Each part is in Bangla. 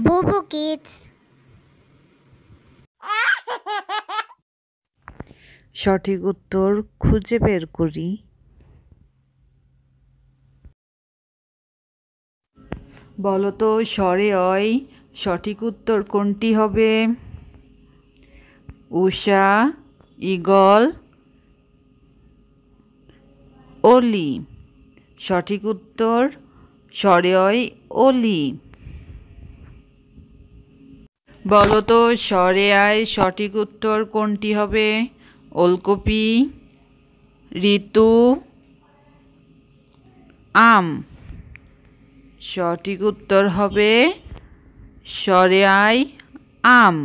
বুবু কিডস। সঠিক উত্তর খুঁজে বের করি। বলতো স্বরে অয় সঠিক উত্তর কোনটি হবে? উষা, ঈগল, অলি। সঠিক উত্তর স্বরে অয় অলি। বলতো স্বরে আয় সঠিক উত্তর কোনটি হবে? ওলকপি, ঋতু, আম। সঠিক উত্তর হবে স্বরে আয় আম।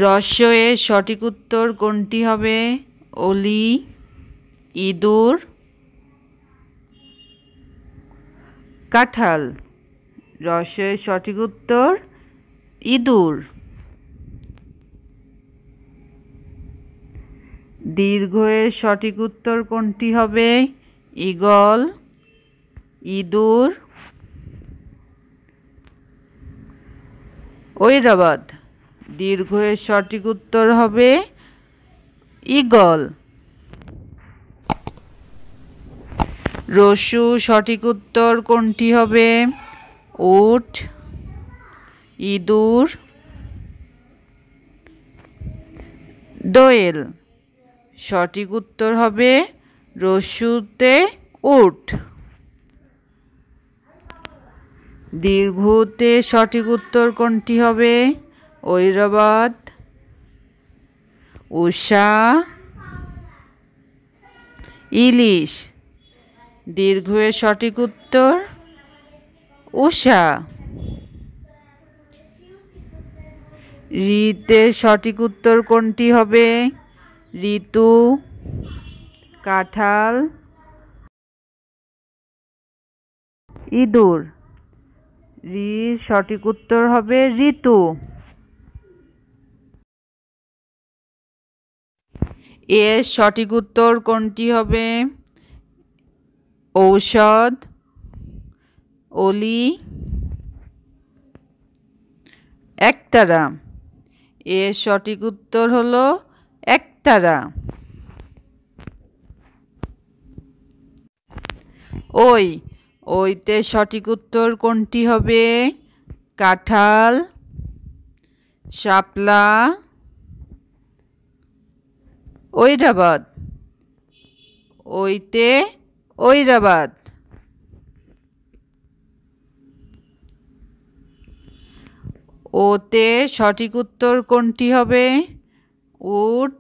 রস্বয়ে সঠিক উত্তর কোনটি হবে? অলি, ইঁদুর, কাঁঠাল। রস্বয়ে সঠিক উত্তর ইঁদুর। দীর্ঘয়ে সঠিক উত্তর কোনটি হবে? ঈগল, ইঁদুর, ঐরাবত। দীর্ঘয়ে সঠিক উত্তর হবে ঈগল। রস্যু সঠিক উত্তর কোনটি হবে? উট, ইঁদুর, দোয়েল। সঠিক উত্তর হবে রস্যুতে উট। দীর্ঘতে সঠিক উত্তর কোনটি হবে? ঐরাবত, উষা, ইলিশ। দীর্ঘয়ে সঠিক উত্তর উষা। ঋতে সঠিক উত্তর কোনটি হবে? ঋতু, কাঁঠাল, ইঁদুর। সঠিক উত্তর হবে ঋতু। এর সঠিক উত্তর কোনটি হবে? ঔষধ, অলি, একতারা। এর সঠিক উত্তর হলো একতারা। ওইতে সঠিক উত্তর কোনটি হবে? কাঁঠাল, শাপলা, ঐরাবত। ওইতে ঐরাবত। ওতে সঠিক উত্তর কোনটি হবে? উট,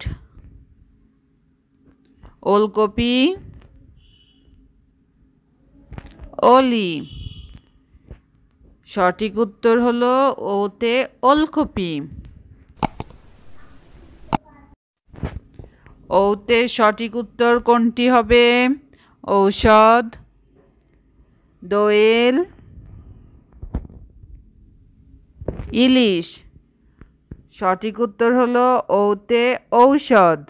ওলকপি, অলি। সঠিক উত্তর হলো ওতে ওলকপি। ওতে সঠিক উত্তর কোনটি হবে? ঔষধ, দোয়েল, ইলিশ। সঠিক উত্তর হলো ওতে ঔষধ।